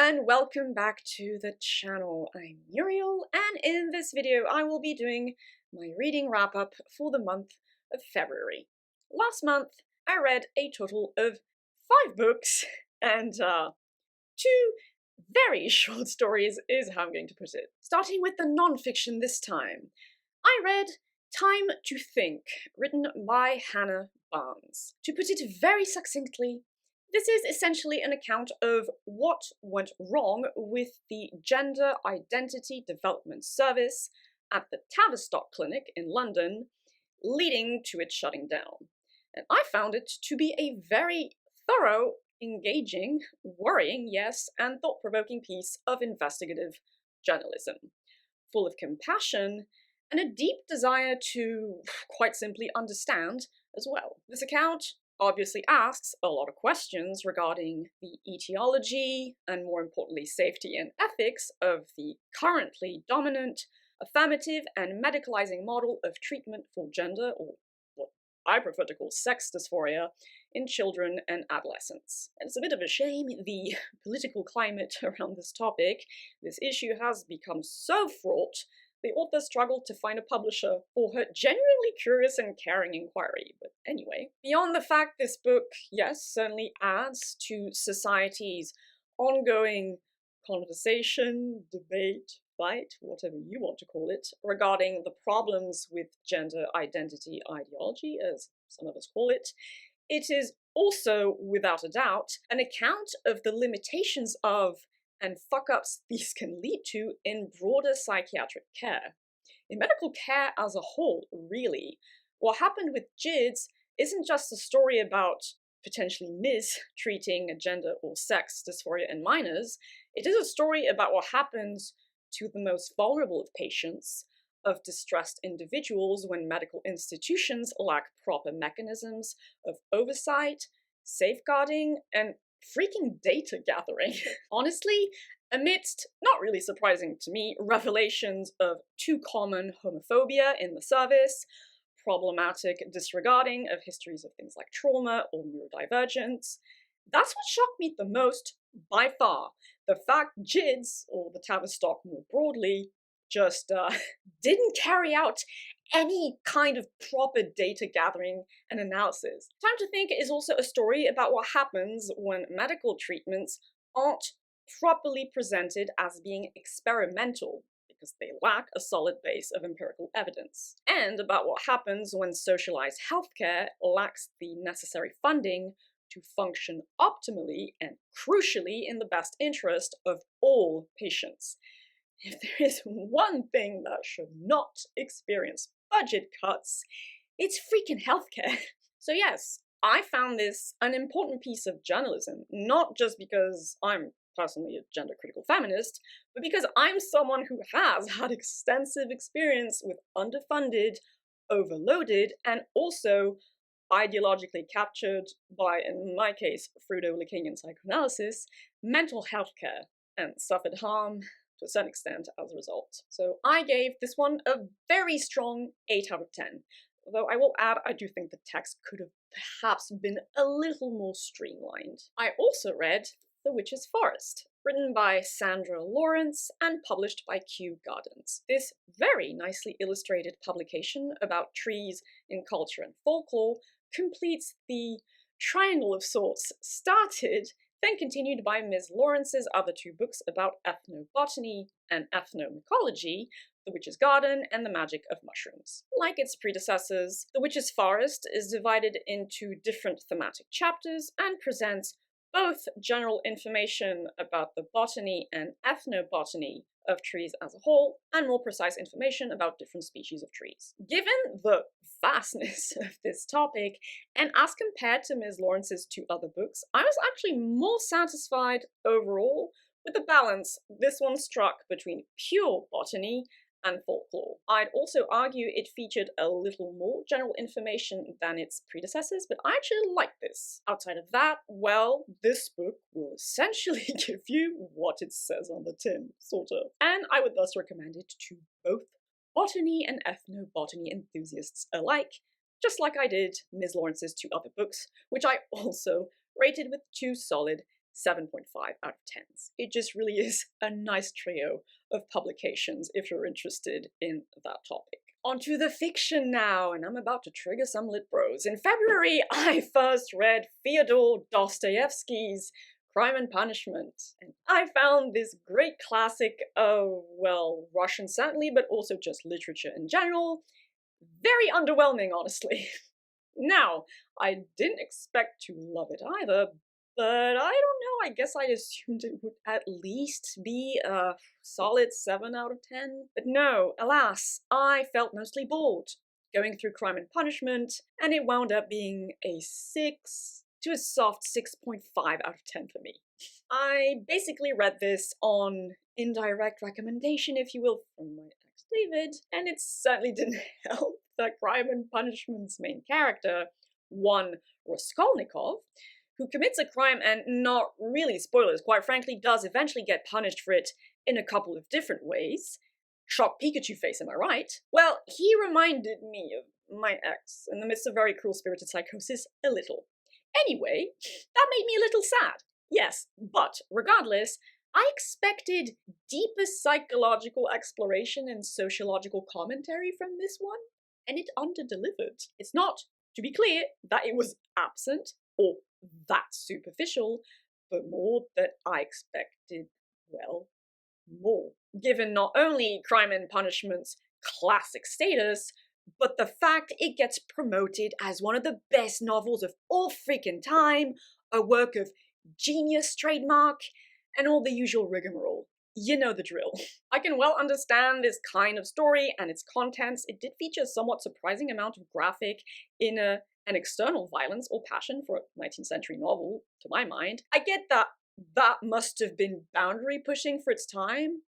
and welcome back to the channel. I'm Muriel, and in this video I will be doing my reading wrap-up for the month of February. Last month I read a total of 5 books, and 2 very short stories is how I'm going to put it. Starting with the non-fiction this time, I read Time to Think, written by Hannah Barnes. To put it very succinctly, this is essentially an account of what went wrong with the Gender Identity Development Service at the Tavistock Clinic in London, leading to it shutting down. And I found it to be a very thorough, engaging, worrying, yes, and thought-provoking piece of investigative journalism, full of compassion and a deep desire to, quite simply, understand as well. This account obviously asks a lot of questions regarding the etiology and, more importantly, safety and ethics of the currently dominant, affirmative and medicalizing model of treatment for gender, or what I prefer to call sex dysphoria, in children and adolescents. And it's a bit of a shame the political climate around this topic. This issue has become so fraught the author struggled to find a publisher for her genuinely curious and caring inquiry. But anyway, beyond the fact this book, yes, certainly adds to society's ongoing conversation, debate, fight, whatever you want to call it, regarding the problems with gender identity ideology, as some of us call it, it is also, without a doubt, an account of the limitations of and fuck-ups these can lead to in broader psychiatric care. In medical care as a whole, really, what happened with JIDs isn't just a story about potentially mistreating gender or sex dysphoria in minors, it is a story about what happens to the most vulnerable of patients, of distressed individuals when medical institutions lack proper mechanisms of oversight, safeguarding, and freaking data gathering. Honestly, amidst, not really surprising to me, revelations of too common homophobia in the service, problematic disregarding of histories of things like trauma or neurodivergence, that's what shocked me the most, by far. The fact JIDs, or the Tavistock more broadly, just didn't carry out any kind of proper data gathering and analysis. Time to Think is also a story about what happens when medical treatments aren't properly presented as being experimental because they lack a solid base of empirical evidence, and about what happens when socialized healthcare lacks the necessary funding to function optimally and crucially in the best interest of all patients. If there is one thing that should not experience budget cuts, it's freaking healthcare. So yes, I found this an important piece of journalism, not just because I'm personally a gender-critical feminist, but because I'm someone who has had extensive experience with underfunded, overloaded, and also ideologically captured by, in my case, Freudo-Lacanian psychoanalysis, mental health care, and suffered harm to a certain extent as a result. So I gave this one a very strong 8 out of 10. Although I will add, I do think the text could have perhaps been a little more streamlined. I also read The Witch's Forest, written by Sandra Lawrence and published by Kew Gardens. This very nicely illustrated publication about trees in culture and folklore completes the triangle of sorts started then continued by Ms. Lawrence's other 2 books about ethnobotany and ethnomycology, The Witch's Garden and The Magic of Mushrooms. Like its predecessors, The Witch's Forest is divided into different thematic chapters and presents both general information about the botany and ethnobotany of trees as a whole, and more precise information about different species of trees. Given the vastness of this topic, and as compared to Ms. Lawrence's 2 other books, I was actually more satisfied overall with the balance this one struck between pure botany and folklore. I'd also argue it featured a little more general information than its predecessors, but I actually like this. Outside of that, well, this book will essentially give you what it says on the tin, sort of. And I would thus recommend it to both botany and ethnobotany enthusiasts alike, just like I did Ms. Lawrence's 2 other books, which I also rated with 2 solid 7.5 out of 10s. It just really is a nice trio of publications if you're interested in that topic. Onto the fiction now, and I'm about to trigger some lit bros. In February, I first read Fyodor Dostoevsky's Crime and Punishment, and I found this great classic of, well, Russian certainly, but also just literature in general, very underwhelming, honestly. Now, I didn't expect to love it either, but I don't know, I guess I assumed it would at least be a solid 7 out of 10. But no, alas, I felt mostly bored going through Crime and Punishment, and it wound up being a 6 to a soft 6.5 out of 10 for me. I basically read this on indirect recommendation, if you will, from my ex David, and it certainly didn't help that Crime and Punishment's main character, one Raskolnikov, who commits a crime and, not really spoilers, quite frankly, does eventually get punished for it in a couple of different ways. Shock Pikachu face, am I right? Well, he reminded me of my ex in the midst of very cruel-spirited psychosis a little. Anyway, that made me a little sad. Yes, but regardless, I expected deeper psychological exploration and sociological commentary from this one, and it underdelivered. It's not, to be clear, that it was absent or that superficial, but more that I expected, well, more. Given not only Crime and Punishment's classic status, but the fact it gets promoted as one of the best novels of all freaking time, a work of genius trademark, and all the usual rigmarole. You know the drill. I can well understand this kind of story and its contents. It did feature a somewhat surprising amount of graphic, inner, and external violence or passion for a 19th century novel, to my mind. I get that that must have been boundary pushing for its time.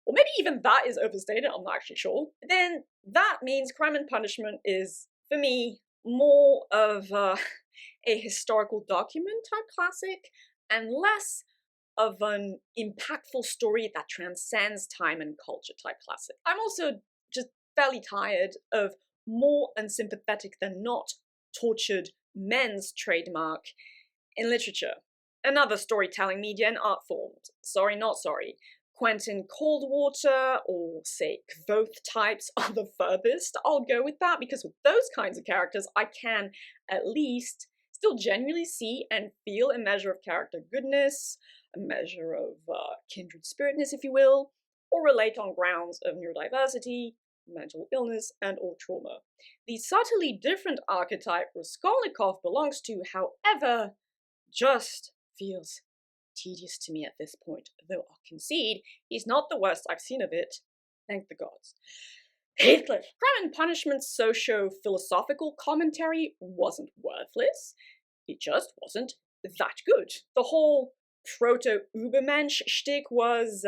Or maybe even that is overstated, I'm not actually sure. But then that means Crime and Punishment is, for me, more of a historical document type classic and less of an impactful story that transcends time and culture type classic. I'm also just fairly tired of more unsympathetic than not tortured men's trademark in literature and other storytelling media and art forms. Sorry, not sorry. Quentin Coldwater or, say, Kvothe types are the furthest. I'll go with that because with those kinds of characters, I can at least still genuinely see and feel a measure of character goodness, a measure of kindred spiritness, if you will, or relate on grounds of neurodiversity, mental illness, and or trauma. The subtly different archetype Raskolnikov belongs to, however, just feels tedious to me at this point, though I'll concede he's not the worst I've seen of it, thank the gods. Heathcliff. Crime and Punishment's socio-philosophical commentary wasn't worthless, it just wasn't that good. The whole proto-Ubermensch shtick was,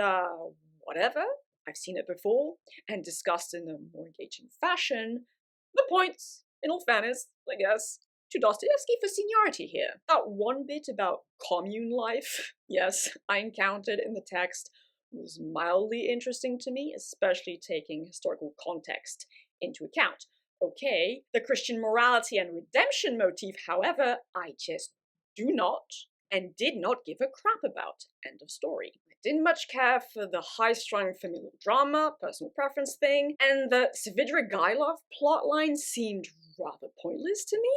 whatever. I've seen it before, and discussed in a more engaging fashion. The points, in all fairness, I guess, to Dostoevsky for seniority here. That one bit about commune life, yes, I encountered in the text was mildly interesting to me, especially taking historical context into account. Okay, the Christian morality and redemption motif, however, I just do not and did not give a crap about. End of story. I didn't much care for the high-strung familial drama, personal preference thing, and the Svidrigailov plotline seemed rather pointless to me.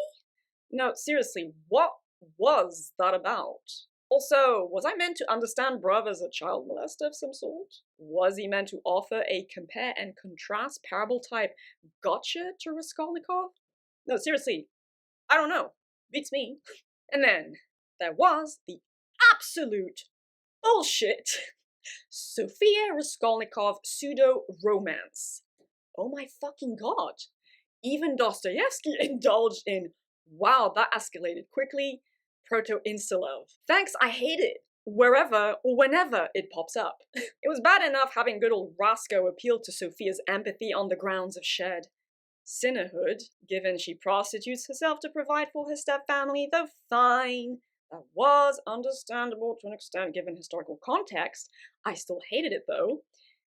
No, seriously, what was that about? Also, was I meant to understand Bruv as a child molester of some sort? Was he meant to offer a compare and contrast parable type gotcha to Raskolnikov? No, seriously, I don't know. Beats me. And then there was the absolute bullshit Sofia Raskolnikov pseudo-romance. Oh my fucking god. Even Dostoevsky indulged in, wow, that escalated quickly, proto-insta love. Thanks, I hate it. Wherever or whenever it pops up. It was bad enough having good old Roscoe appeal to Sophia's empathy on the grounds of shared sinnerhood, given she prostitutes herself to provide for her step-family, though fine. That was understandable to an extent given historical context. I still hated it though.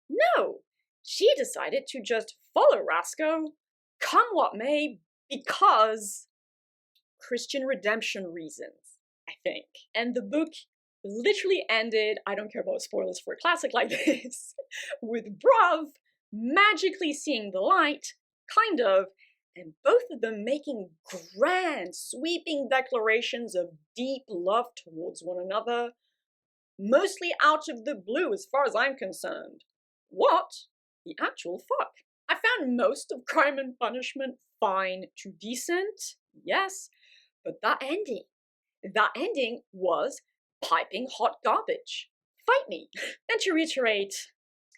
No, she decided to just follow Roscoe, come what may, because Christian redemption reasons, I think. And the book literally ended, I don't care about spoilers for a classic like this, with Bruv magically seeing the light, kind of, and both of them making grand, sweeping declarations of deep love towards one another, mostly out of the blue as far as I'm concerned. What the actual fuck? I found most of Crime and Punishment fine to decent, yes, but that ending was piping hot garbage. Fight me. And to reiterate,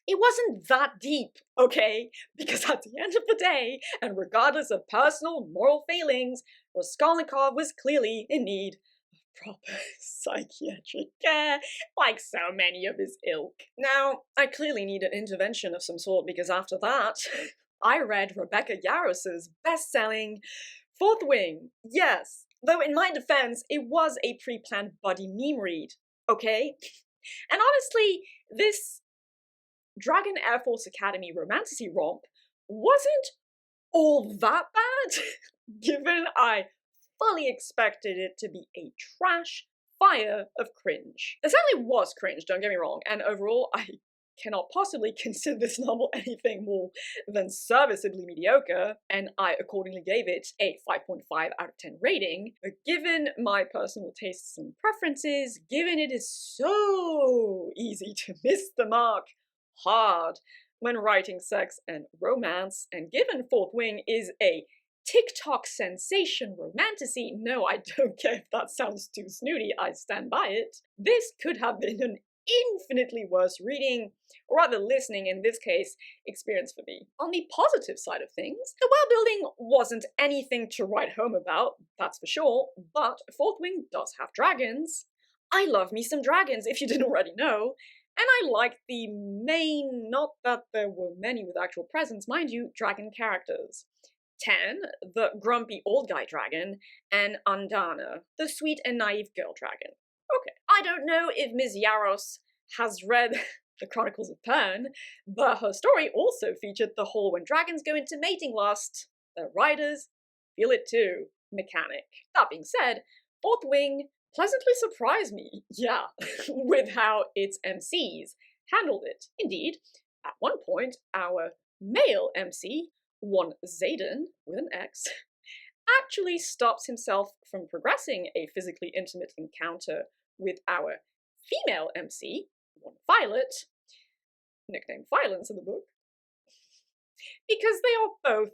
it wasn't that deep, okay? Because at the end of the day, and regardless of personal moral failings, Raskolnikov was clearly in need of proper psychiatric care, like so many of his ilk. Now, I clearly need an intervention of some sort because after that, I read Rebecca Yarros's best-selling Fourth Wing. Yes, though in my defense, it was a pre-planned buddy meme read, okay? And honestly, this Dragon Air Force Academy romantasy romp wasn't all that bad, given I fully expected it to be a trash fire of cringe. It certainly was cringe, don't get me wrong, and overall I cannot possibly consider this novel anything more than serviceably mediocre, and I accordingly gave it a 5.5 out of 10 rating. But given my personal tastes and preferences, given it is so easy to miss the mark hard when writing sex and romance, and given Fourth Wing is a TikTok sensation romantasy, no, I don't care if that sounds too snooty, I stand by it, this could have been an infinitely worse reading, or rather listening in this case, experience for me. On the positive side of things, the world building wasn't anything to write home about, that's for sure, but Fourth Wing does have dragons. I love me some dragons, if you didn't already know, and I liked the main, not that there were many with actual presence, mind you, dragon characters. 10, the grumpy old guy dragon, and Andana, the sweet and naive girl dragon. Okay, I don't know if Ms. Yarros has read the Chronicles of Pern, but her story also featured the whole when dragons go into mating lust, the writers feel it too mechanic. That being said, Fourth Wing pleasantly surprised me, yeah, with how its MCs handled it. Indeed, at one point, our male MC, one Zayden, with an X, actually stops himself from progressing a physically intimate encounter with our female MC, one Violet, nicknamed Violence in the book, because they are both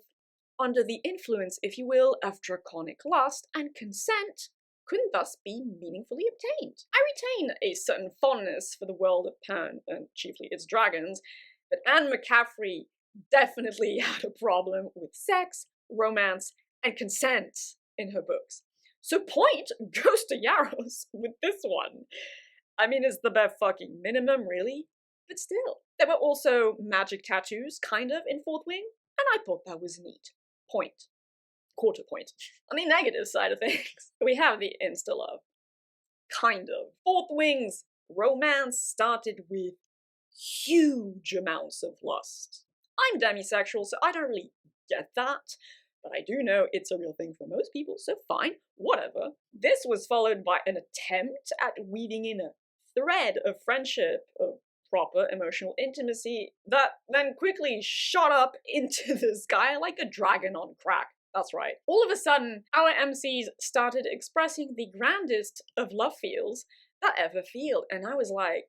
under the influence, if you will, of draconic lust, and consent couldn't thus be meaningfully obtained. I retain a certain fondness for the world of Pern, and chiefly its dragons, but Anne McCaffrey definitely had a problem with sex, romance, and consent in her books. So point goes to Yarros with this one. I mean, it's the bare fucking minimum, really, but still. There were also magic tattoos, kind of, in Fourth Wing, and I thought that was neat. Point. Quarter point. On the negative side of things, we have the insta-love. Kind of. Fourth Wing's romance started with huge amounts of lust. I'm demisexual, so I don't really get that, but I do know it's a real thing for most people, so fine, whatever. This was followed by an attempt at weaving in a thread of friendship, of proper emotional intimacy, that then quickly shot up into the sky like a dragon on crack. That's right. All of a sudden, our MCs started expressing the grandest of love feels that ever feel, and I was like,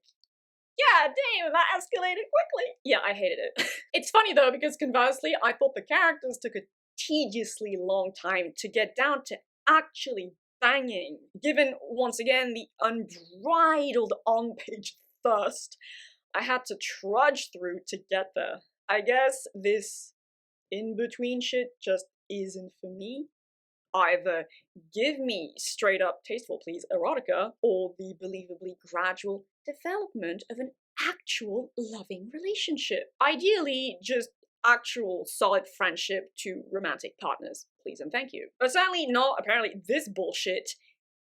yeah, damn, that escalated quickly. Yeah, I hated it. It's funny though, because conversely, I thought the characters took a tediously long time to get down to actually banging, given, once again, the unbridled on-page thirst I had to trudge through to get there. I guess this in-between shit just isn't for me. Either give me straight up tasteful please erotica, or the believably gradual development of an actual loving relationship. Ideally, just actual solid friendship to romantic partners, please and thank you. But certainly not, apparently, this bullshit,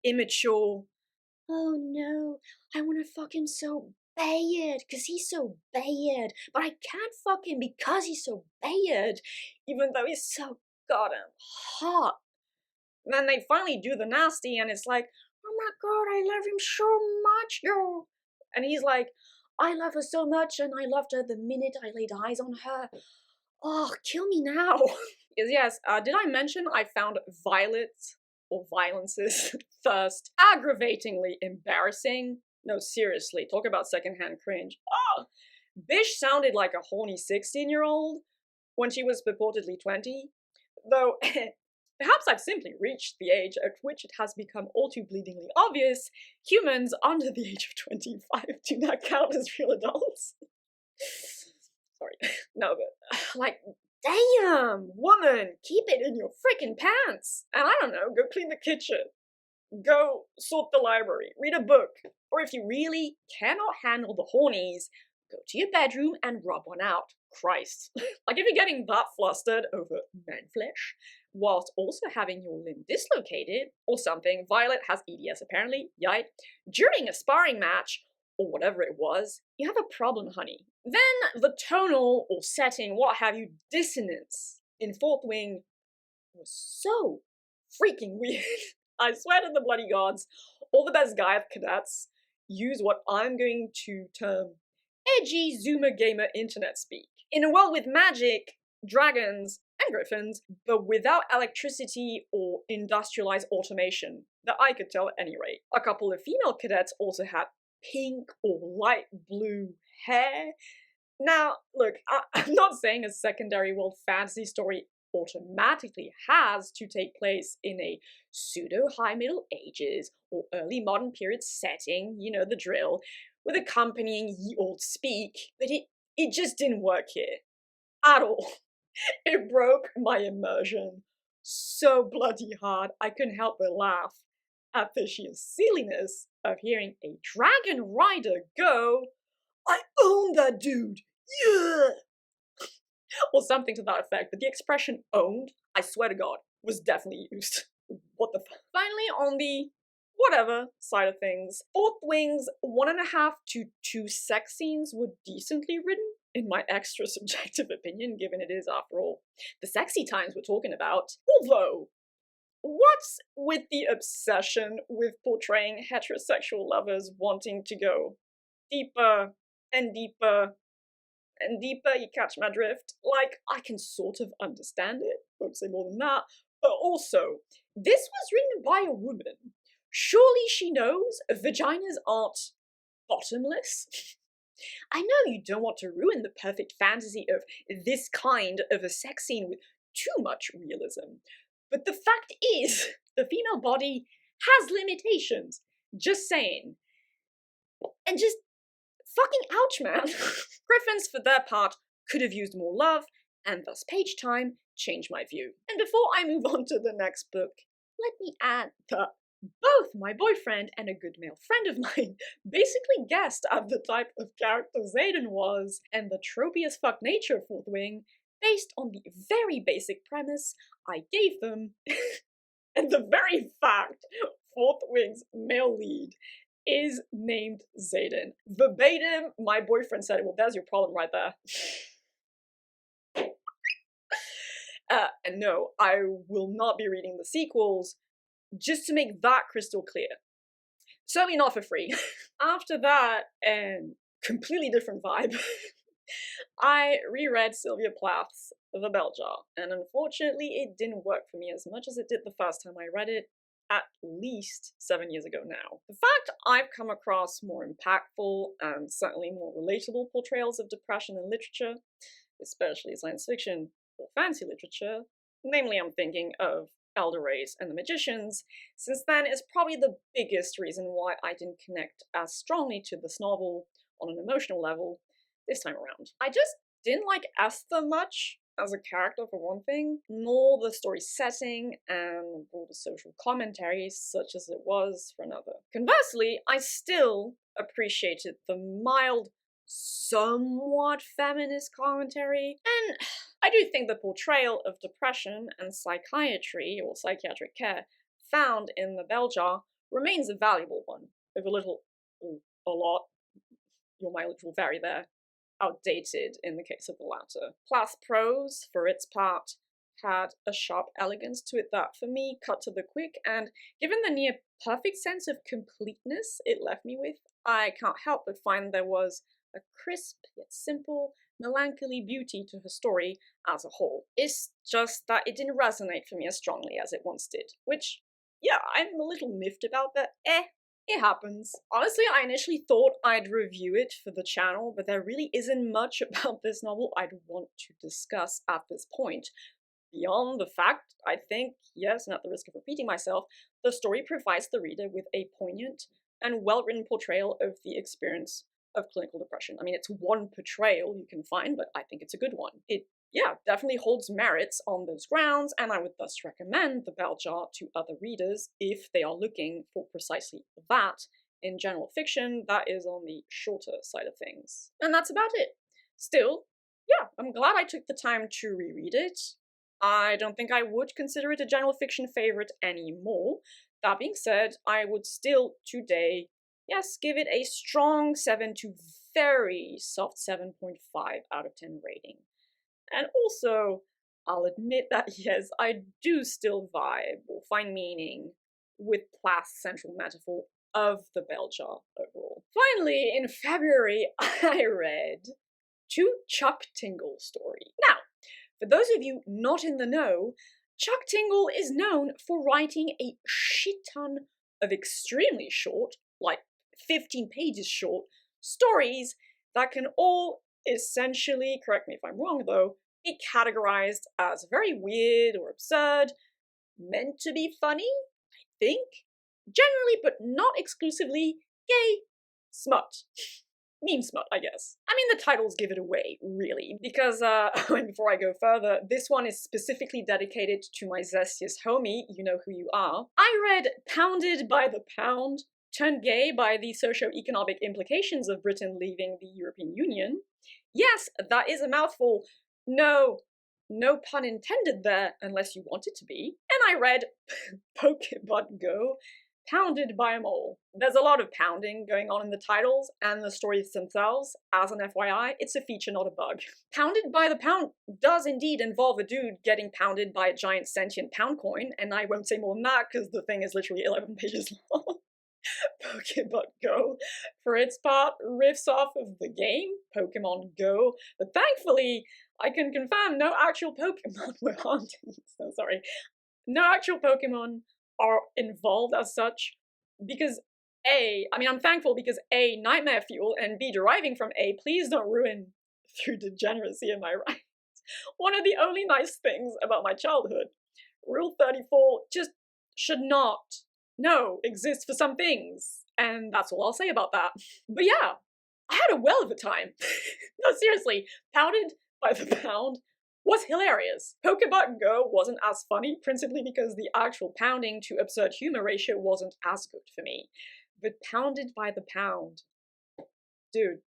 immature, oh no, I wanna fuck him so bad, cause he's so bad, but I can't fuck him because he's so bad, even though he's so goddamn hot. Then they finally do the nasty, and it's like, oh my god, I love him so much, yo. And he's like, I love her so much, and I loved her the minute I laid eyes on her. Oh, kill me now. Yes, did I mention I found Violet, or Violence's first aggravatingly embarrassing? No, seriously, talk about secondhand cringe. Oh, Bish sounded like a horny 16-year-old when she was purportedly 20, though perhaps I've simply reached the age at which it has become all too bleedingly obvious humans under the age of 25 do not count as real adults. Sorry. No, but, like, damn, woman, keep it in your freaking pants. And I don't know, go clean the kitchen. Go sort the library, read a book. Or if you really cannot handle the hornies, go to your bedroom and rub one out. Christ. Like if you're getting that flustered over man flesh, whilst also having your limb dislocated, or something, Violet has EDS apparently, yike, during a sparring match, or whatever it was, you have a problem, honey. Then the tonal, or setting, what have you, dissonance in Fourth Wing was so freaking weird. I swear to the bloody gods, all the best Gaia cadets use what I'm going to term edgy Zoomer gamer internet speak. In a world with magic, dragons, and griffins, but without electricity or industrialized automation, that I could tell at any rate. A couple of female cadets also had pink or light blue hair. Now, look, I'm not saying a secondary world fantasy story automatically has to take place in a pseudo-high Middle Ages or early modern period setting, you know the drill, with accompanying ye old speak, but it just didn't work here. At all. It broke my immersion so bloody hard I couldn't help but laugh at the sheer silliness of hearing a dragon rider go, I own that dude, yeah! Or something to that effect, but the expression owned, I swear to God, was definitely used. What the fuck? Finally, on the whatever side of things, Fourth Wing's 1.5 to 2 sex scenes were decently written, in my extra subjective opinion, given it is, after all, the sexy times we're talking about. Although, what's with the obsession with portraying heterosexual lovers wanting to go deeper and deeper and deeper, you catch my drift? Like, I can sort of understand it, won't say more than that, but also, this was written by a woman. Surely she knows vaginas aren't bottomless? I know you don't want to ruin the perfect fantasy of this kind of a sex scene with too much realism, but the fact is, the female body has limitations. Just saying. And just fucking ouch, man. Griffins, for their part, could have used more love, and thus page time changed my view. And before I move on to the next book, let me add that both my boyfriend and a good male friend of mine basically guessed at the type of character Xaden was, and the tropey as fuck nature of Fourth Wing, based on the very basic premise I gave them, and the very fact Fourth Wing's male lead is named Xaden. Verbatim, my boyfriend said it. Well, there's your problem right there. And no, I will not be reading the sequels, just to make that crystal clear. Certainly not for free. After that, and completely different vibe, I reread Sylvia Plath's The Bell Jar, and unfortunately it didn't work for me as much as it did the first time I read it, at least 7 years ago now. The fact I've come across more impactful and certainly more relatable portrayals of depression in literature, especially science fiction or fantasy literature, namely I'm thinking of Elder Race and the Magicians, since then is probably the biggest reason why I didn't connect as strongly to this novel on an emotional level this time around. I just didn't like Esther much as a character for one thing, nor the story setting and broader social commentary such as it was for another. Conversely, I still appreciated the mild, somewhat feminist commentary, and I do think the portrayal of depression and psychiatry or psychiatric care found in The Bell Jar remains a valuable one, if a lot, your mileage will vary there, outdated in the case of the latter. Plath's prose, for its part, had a sharp elegance to it that, for me, cut to the quick, and given the near perfect sense of completeness it left me with, I can't help but find there was a crisp yet simple, melancholy beauty to her story as a whole. It's just that it didn't resonate for me as strongly as it once did, which, yeah, I'm a little miffed about, but it happens. Honestly, I initially thought I'd review it for the channel, but there really isn't much about this novel I'd want to discuss at this point. Beyond the fact, I think, yes, and at the risk of repeating myself, the story provides the reader with a poignant and well-written portrayal of the experience of clinical depression. I mean, it's one portrayal you can find, but I think it's a good one. It, yeah, definitely holds merits on those grounds, and I would thus recommend The Bell Jar to other readers if they are looking for precisely that in general fiction that is on the shorter side of things. And that's about it. Still, yeah, I'm glad I took the time to reread it. I don't think I would consider it a general fiction favorite anymore. That being said, I would still today, yes, give it a strong 7 to very soft 7.5 out of 10 rating. And also, I'll admit that yes, I do still vibe or find meaning with Plath's central metaphor of the bell jar overall. Finally, in February, I read 2 Chuck Tingle stories. Now, for those of you not in the know, Chuck Tingle is known for writing a shit ton of extremely short, like 15 pages short, stories that can all essentially, correct me if I'm wrong though, be categorized as very weird or absurd, meant to be funny, I think, generally but not exclusively gay smut. Meme smut, I guess. I mean, the titles give it away, really, because, before I go further, this one is specifically dedicated to my zestiest homie, you know who you are. I read Pounded by the Pound, turned gay by the socio-economic implications of Britain leaving the European Union. Yes, that is a mouthful. No pun intended there, unless you want it to be. And I read Pokebutt Go, Pounded by a Mole. There's a lot of pounding going on in the titles and the stories themselves. As an FYI, it's a feature, not a bug. Pounded by the Pound does indeed involve a dude getting pounded by a giant sentient pound coin, and I won't say more than that because the thing is literally 11 pages long. Pokebutt Go, for its part, riffs off of the game, Pokemon Go, but thankfully, I can confirm no actual Pokemon were haunted. So sorry. No actual Pokemon are involved as such, because I'm thankful because A, nightmare fuel, and B, deriving from A, please don't ruin through degeneracy, am I right? One of the only nice things about my childhood. Rule 34 just should not, exist for some things, and that's all I'll say about that. But yeah, I had a well of a time. No, seriously, Pounded by the Pound was hilarious. Pokebutt Go wasn't as funny, principally because the actual pounding to absurd humor ratio wasn't as good for me. But Pounded by the Pound, dude,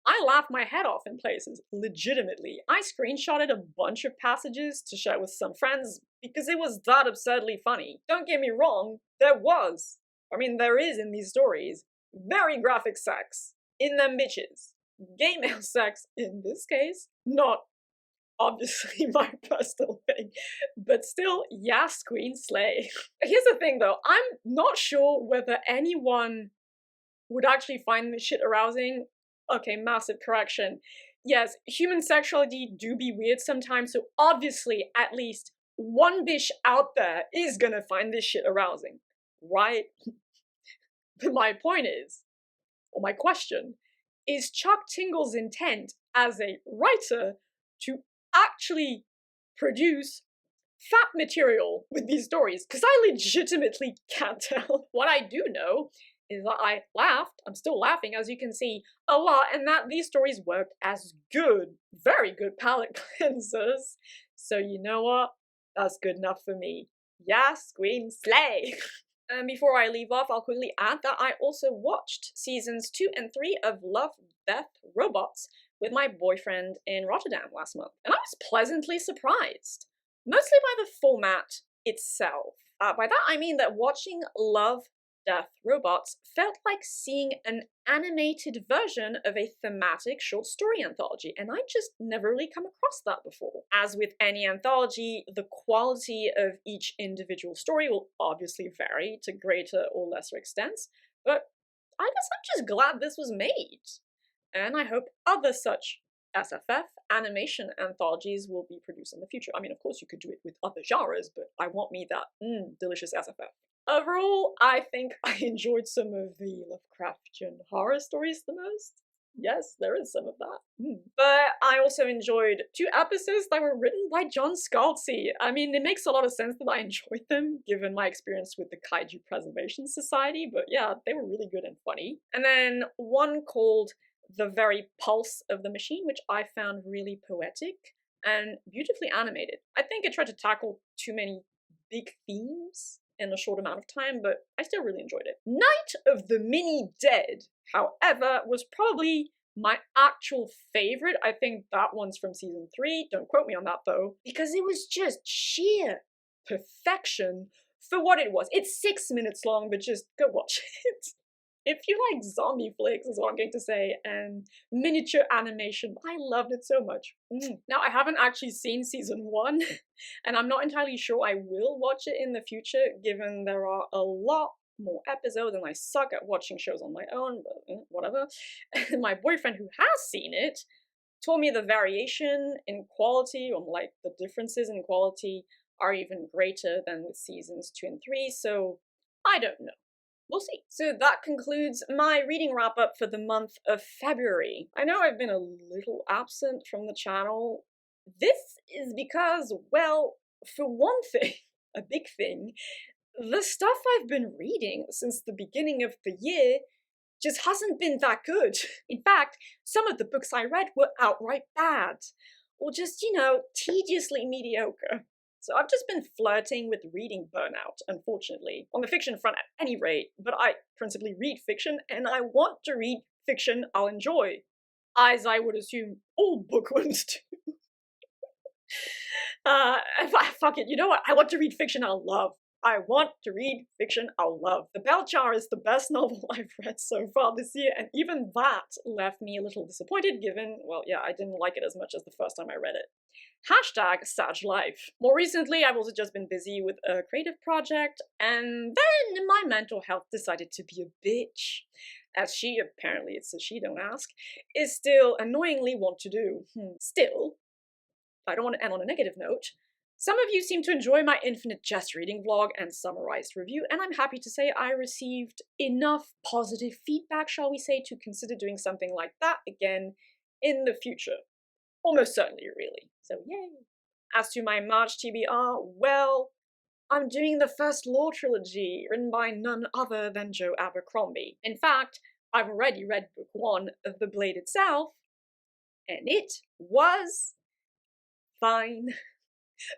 I laughed my head off in places, legitimately. I screenshotted a bunch of passages to share with some friends because it was that absurdly funny. Don't get me wrong, there is in these stories very graphic sex in them bitches. Gay male sex in this case, not obviously my personal thing, but still, yes, queen slay. Here's the thing though, I'm not sure whether anyone would actually find this shit arousing. Okay, massive correction. Yes, human sexuality do be weird sometimes, so obviously at least one bitch out there is gonna find this shit arousing, right? But my point is, or my question, is Chuck Tingle's intent as a writer to actually produce fat material with these stories? Because I legitimately can't tell. What I do know is that I laughed, I'm still laughing as you can see, a lot, and that these stories worked as good, very good palate cleansers. So you know what? That's good enough for me. Yes, queen slay! And before I leave off, I'll quickly add that I also watched seasons 2 and 3 of Love, Death, Robots with my boyfriend in Rotterdam last month. And I was pleasantly surprised. Mostly by the format itself. By that I mean that watching Love, Death Robots felt like seeing an animated version of a thematic short story anthology, and I just never really come across that before. As with any anthology, the quality of each individual story will obviously vary to greater or lesser extents, but I guess I'm just glad this was made. And I hope other such SFF animation anthologies will be produced in the future. I mean, of course, you could do it with other genres, but I want me that delicious SFF. Overall, I think I enjoyed some of the Lovecraftian horror stories the most. Yes, there is some of that. But I also enjoyed 2 episodes that were written by John Scalzi. I mean, it makes a lot of sense that I enjoyed them, given my experience with the Kaiju Preservation Society, but yeah, they were really good and funny. And then one called The Very Pulse of the Machine, which I found really poetic and beautifully animated. I think it tried to tackle too many big themes in a short amount of time, but I still really enjoyed it. Night of the Mini Dead, however, was probably my actual favorite. I think that one's from season 3, don't quote me on that though, because it was just sheer perfection for what it was. It's 6 minutes long, but just go watch it. If you like zombie flicks, is what I'm going to say, and miniature animation, I loved it so much. Now, I haven't actually seen season 1, and I'm not entirely sure I will watch it in the future, given there are a lot more episodes and I suck at watching shows on my own, but whatever. And my boyfriend, who has seen it, told me the variation in quality, or like the differences in quality, are even greater than with seasons 2 and 3, so I don't know. We'll see. So that concludes my reading wrap-up for the month of February. I know I've been a little absent from the channel. This is because, well, for one thing, a big thing, the stuff I've been reading since the beginning of the year just hasn't been that good. In fact, some of the books I read were outright bad, or just, tediously mediocre. So I've just been flirting with reading burnout, unfortunately, on the fiction front at any rate, but I principally read fiction, and I want to read fiction I'll enjoy, as I would assume all bookworms do. Fuck it, you know what? I want to read fiction I'll love. I want to read fiction I'll love. The Bell Jar is the best novel I've read so far this year, and even that left me a little disappointed given, well, yeah, I didn't like it as much as the first time I read it. Hashtag Sag Life. More recently, I've also just been busy with a creative project, and then my mental health decided to be a bitch. As she, apparently it's a she, don't ask, is still annoyingly want to do. Still, I don't want to end on a negative note. Some of you seem to enjoy my Infinite Jest reading vlog and summarized review, and I'm happy to say I received enough positive feedback, shall we say, to consider doing something like that again in the future. Almost certainly, really. So yay! As to my March TBR, well, I'm doing the first Law trilogy, written by none other than Joe Abercrombie. In fact, I've already read book 1 of The Blade itself, and it was fine.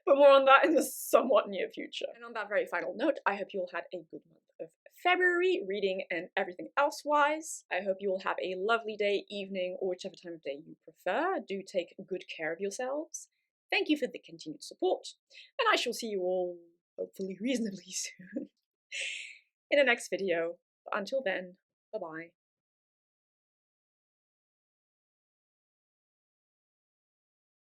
But more on that in the somewhat near future. And on that very final note, I hope you all had a good month of February, reading and everything else-wise. I hope you all have a lovely day, evening, or whichever time of day you prefer. Do take good care of yourselves. Thank you for the continued support, and I shall see you all, hopefully reasonably soon, in the next video. But until then, bye-bye.